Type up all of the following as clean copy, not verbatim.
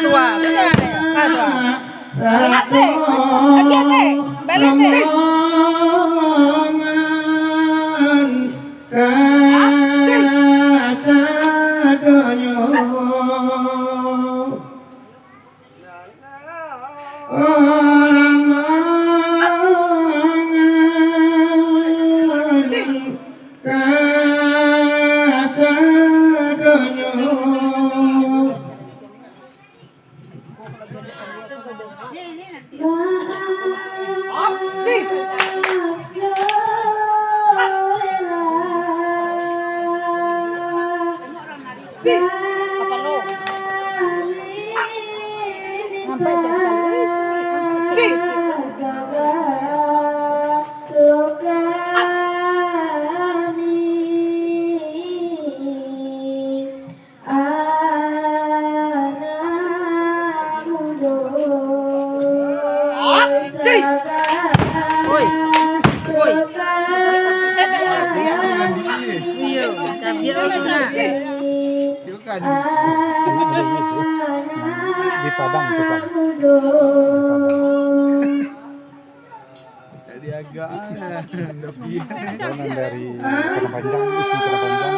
tua, benar deh. Tua. Ate, lagi ate, balik deh. Apa lo? Sampai di Padang pesan. Jadi agak lebih Jalan dari Padang Panjang, isi Padang Panjang.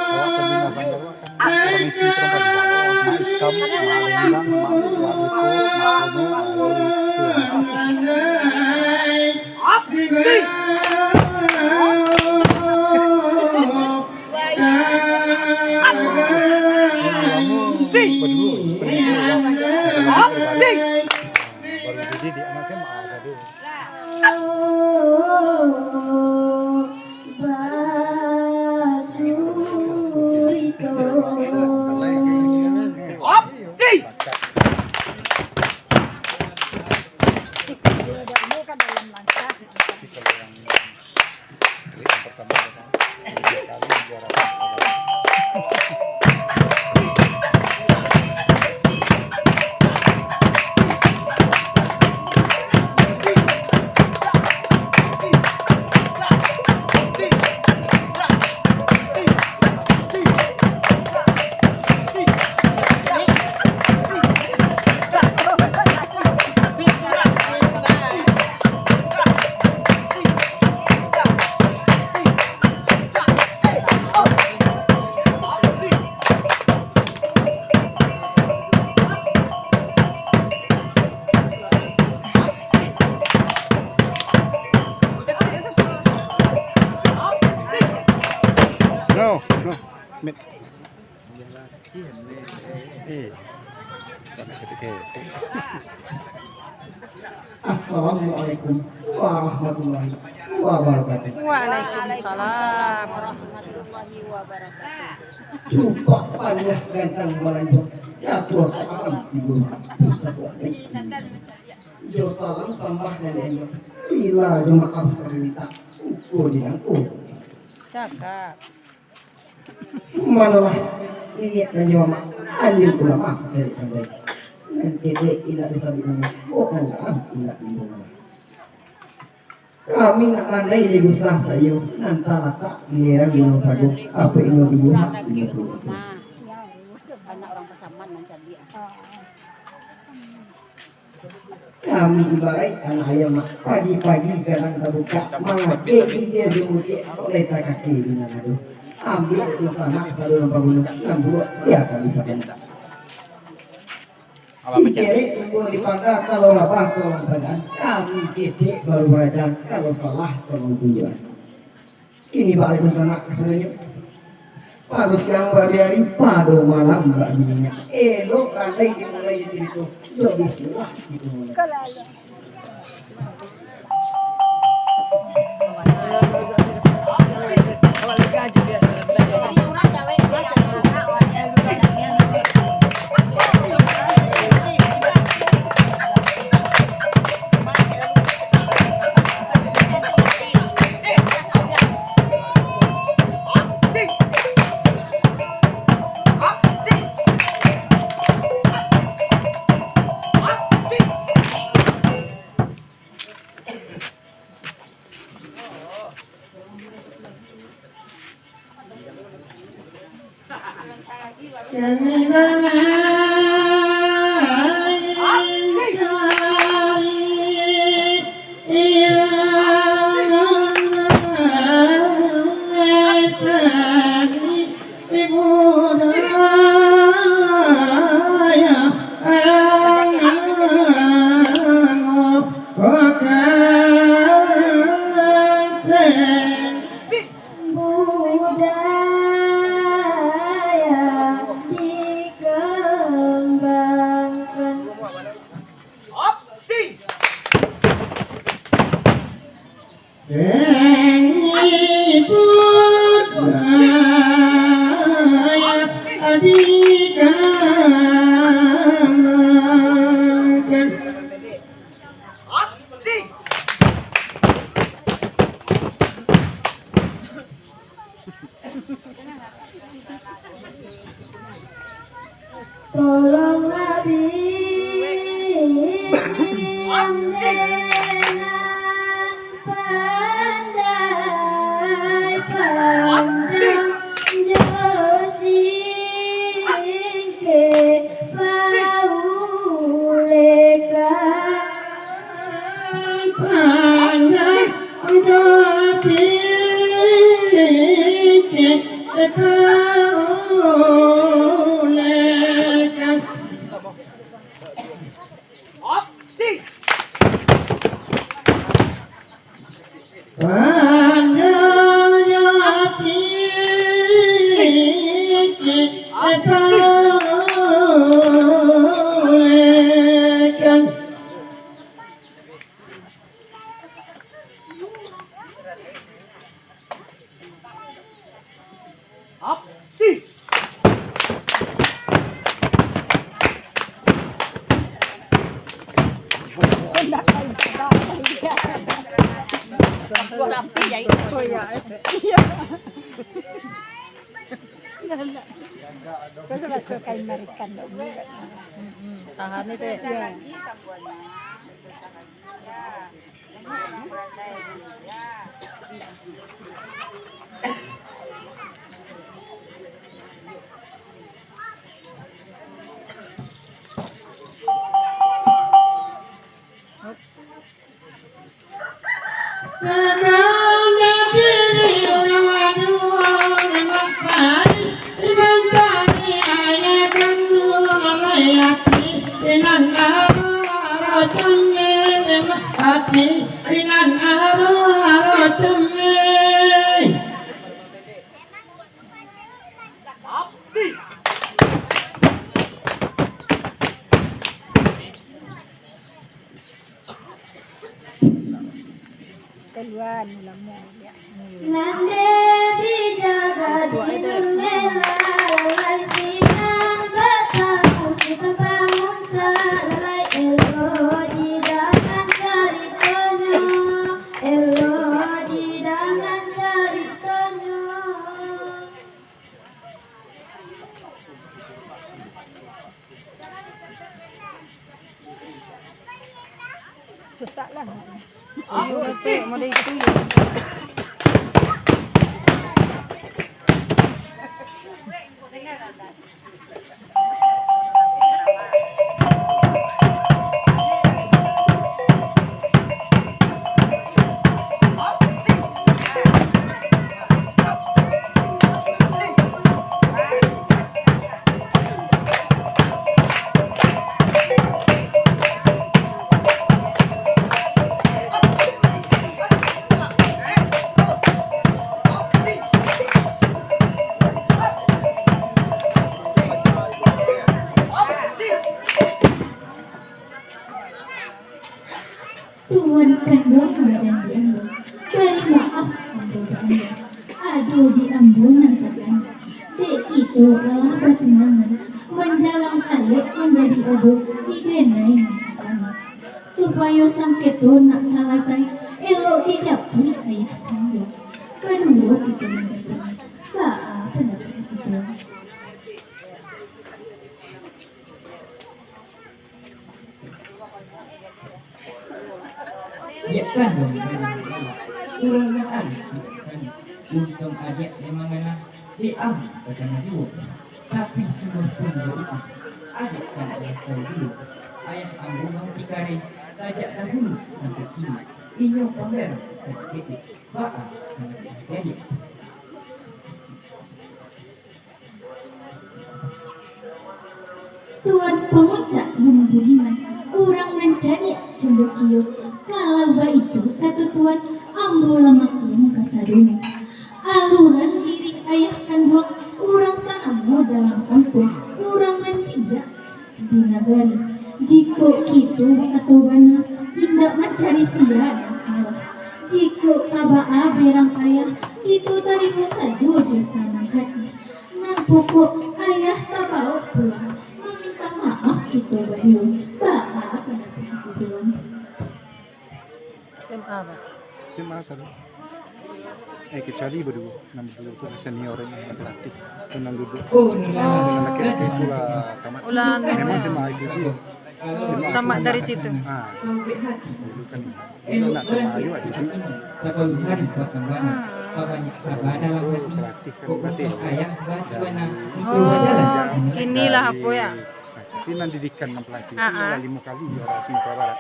Kalau pembina Sanggarwa kan orang isi Padang Panjang. Mak Ikam, Mak Lendang, Mak Wiko, Mak Lono, baru jadi di anak SMA satu. No. Mit. Assalamualaikum warahmatullahi wabarakatuh. Waalaikumsalam. warahmatullahi wabarakatuh. Jumpa panjang ganteng melanjut jatuh ke alam tidur pusat waktu. Jo salam sambah dan enyo. Bila jo maaf perminta uko dinangku. Cakap. Manalah ini dan jo mak alim ulama dari pandai. Nanti dek tidak disabit nama. Oh kan tidak ibu. Kami nak randai di gusah sayo nanta letak giliran gunung sagu apa ini dibuat ini tuh. Nah, anak orang Pasaman macam dia. Kami ibarat anak ayam mak pagi-pagi kadang terbuka mangke dia dimuti oleh tak kaki di nangadu. Ambil itu sana sadu lompat gunung nambur ya kami pakai. Si kiri tunggu dipangkat kalau lapah tolong tegan kami titik baru beredar kalau salah tolong tujuan. Kini balik ke sana kesananya. Padu siang babi hari padu malam mbak minyak. Lo randai dimulai jadi itu. Yo bismillah gitu mulai. Tolonglah pandai panjang josingke pauleka pandai josingke pauleka Tapi ya Oh itu. iya. Iya. Kau sudah suka marikan dong. Tahan itu ya. Ya. Keluar mulanya ya. Nande dijaga di dunia lalai sinan bertamu setempat lalai elo di dangan ceritanya elo di dangan ceritanya. Susah lah. Ayo nanti mau itu ya. Tuankan doa dan diambun, beri maaf kepada Anda. Aduh diambunan kakanda. Dek itu adalah pertunangan menjalang alik menjadi oboh digendai kakanda. Supaya sang keton nak salah saya elok dijapui ayah kandung. Kedua kita mendatang. Baa pendapat kita. Ya kan dong, kurang dan bijaksana. Untung adik memang anak diam kata Nabi. Tapi semua pun begitu. Adik dan ayah tahu dulu. Ayah ambu mau dikare sajak dahulu sampai kini. Inyo pamer sajak ketik. Ba'a anak jadi. Tuan pemuncak mun budiman, urang mencari cendekiyo. Kalau ba itu kata tuan, ambo lamakum kasaduna. Aluran diri ayah kanduang, urang tanamo dalam kampung, urang dan tidak di nagari. Jiko kitu atau bana, tidak mencari sia dan salah. Jiko kabaa berang ayah, itu tarimo saja bersama hati. Nan pokok ayah tak bawa pulang. Minta maaf gitu bayu, pada penghidupan. SMA Pak. SMA sana. Kecuali berdua, nama dulu tuh senior yang laki-laki, itu yang duduk. Oh, nulalah. Laki-laki itulah tamat. Ulan. Memang SMA itu sih. Tamat dari situ. Ah, Sampai hati. dulu kan. Itu Elok nak sama berarti ayu ada kita itu. ini sebelum hari perkembangan. Banyak sabar dalam hati. Kok untuk ayah batuana itu Oh, berjalan. inilah apa ya? Tapi nan didikan yang pelaki itu Ah, ah. 5 kali juara Sumatera Barat.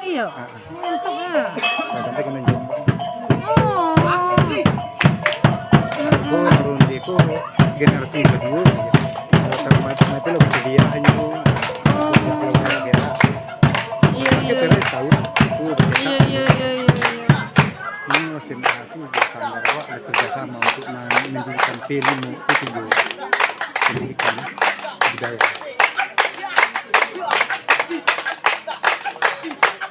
Iya. Mantap ya. Nah, sampai kena Jombang. Oh. Aku turun di aku generasi kedua. Kalau sama itu lo dia hanya kalau saya dia. Iya, Kita iya. terus tahu itu Iya, cetak. iya, iya, iya. Ini musim aku bersama Rawak kerjasama untuk menjadikan film itu juga pendidikan budaya.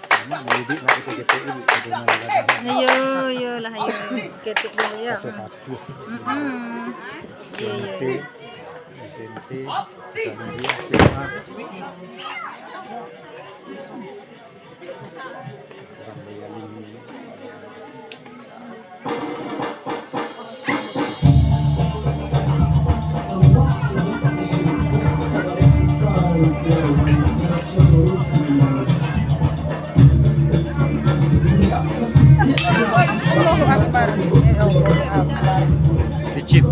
Karena mendidik lah itu GPI bagaimana Ayo, yo lah ayo. Ketik dulu ya. atau bagus. Iya, iya. SMP, kemudian SMA. Orang Boyolali. Allahu Akbar. Allahu Akbar. Licin.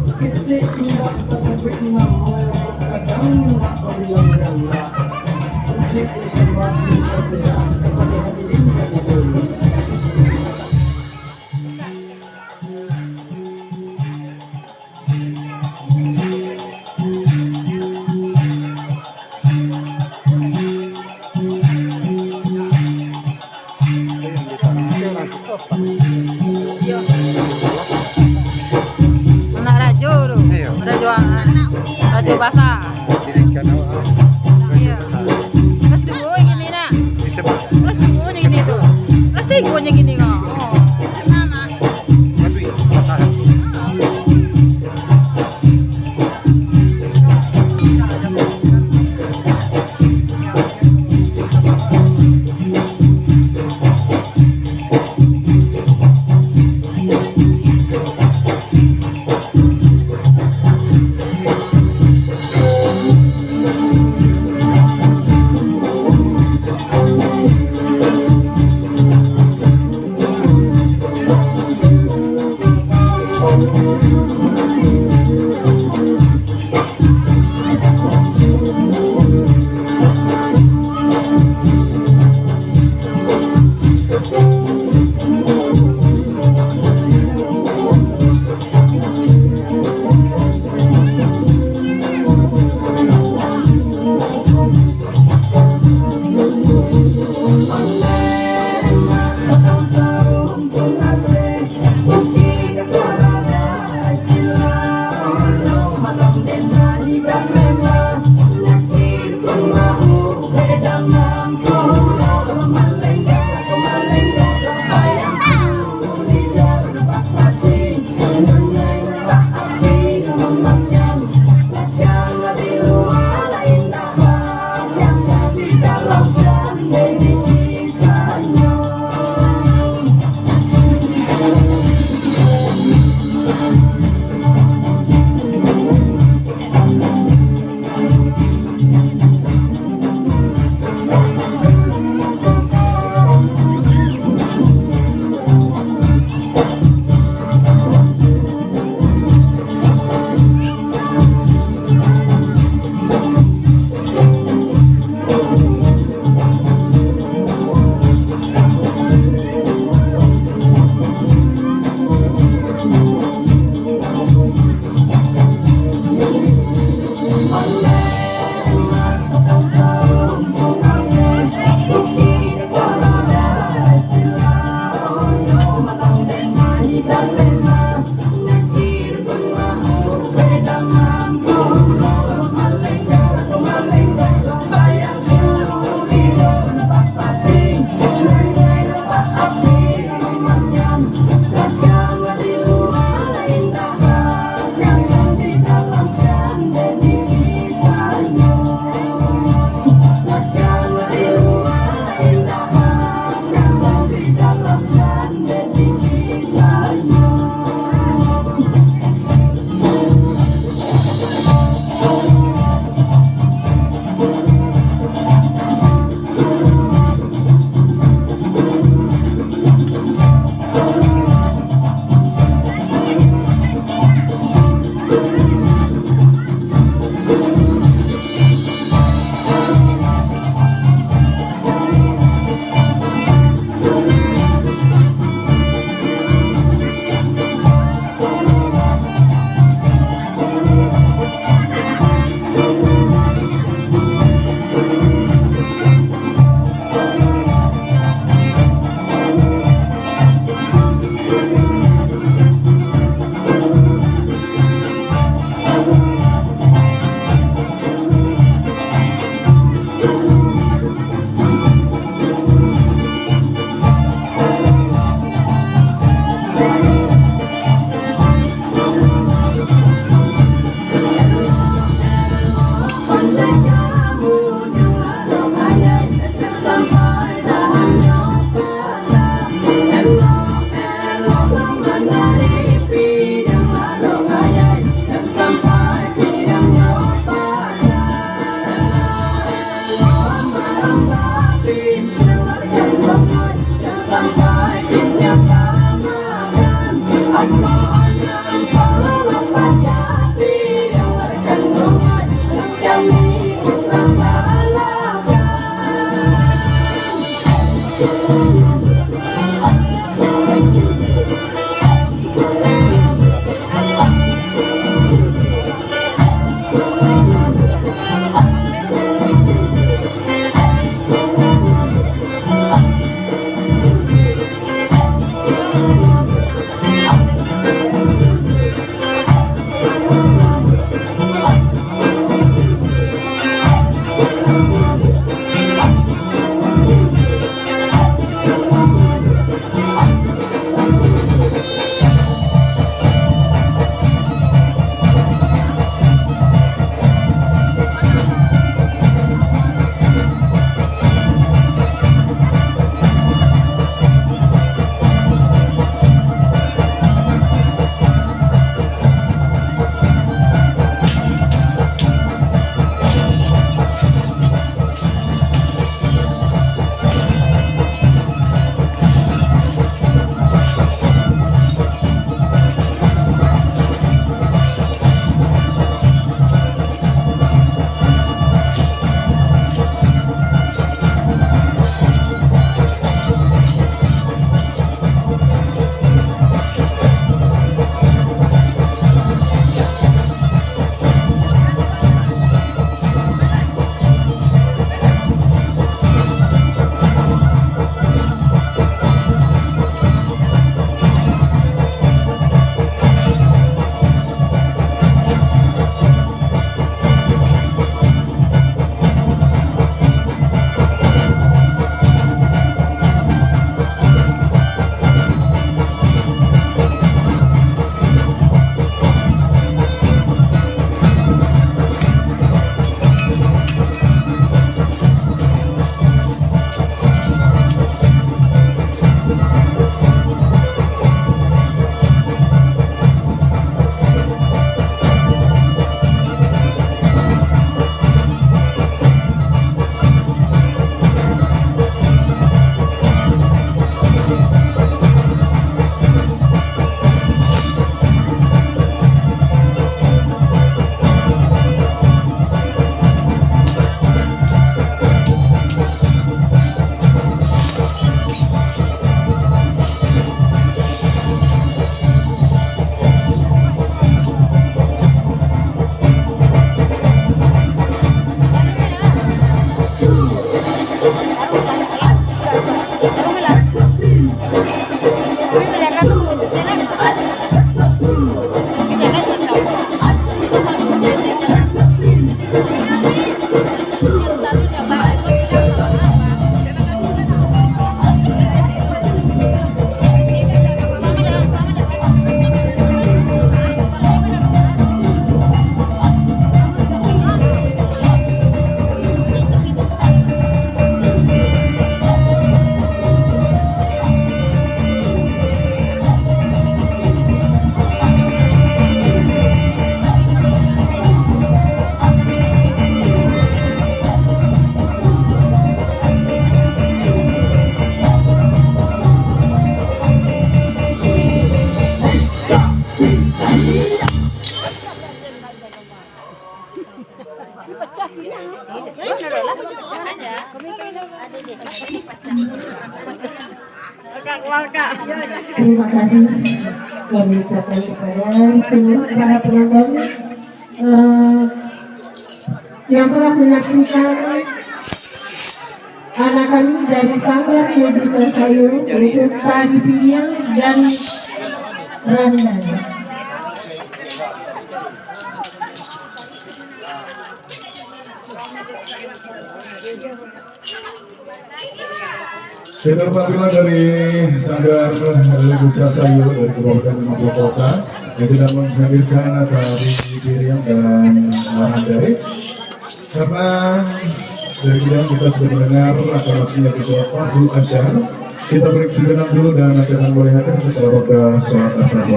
Yang di tanah itu langsung kotak. Yo. Anak rajo tu. Iya. Rajo basah. Dirikan awak. Iya. Kelas 2 yang gini nak. Disebut Kelas 2 yang gini tu. Kelas 3 yang gini kau. Badui, pasahan. Terima kasih kami ucapkan kepada seluruh para penonton yang telah menyaksikan anak kami dari Sanggar Medusa Sayur untuk tari piring dan rendang. Kita apabila dari Sanggar Medusa Sayur dari Kabupaten Mampang Kota yang sedang menghadirkan tari piring dan rendang. Karena dari bidang kita sudah mendengar akan maksudnya kita Fadul Asyar, kita break sejenak dulu dan nanti akan melihatkan setelah sholat asar.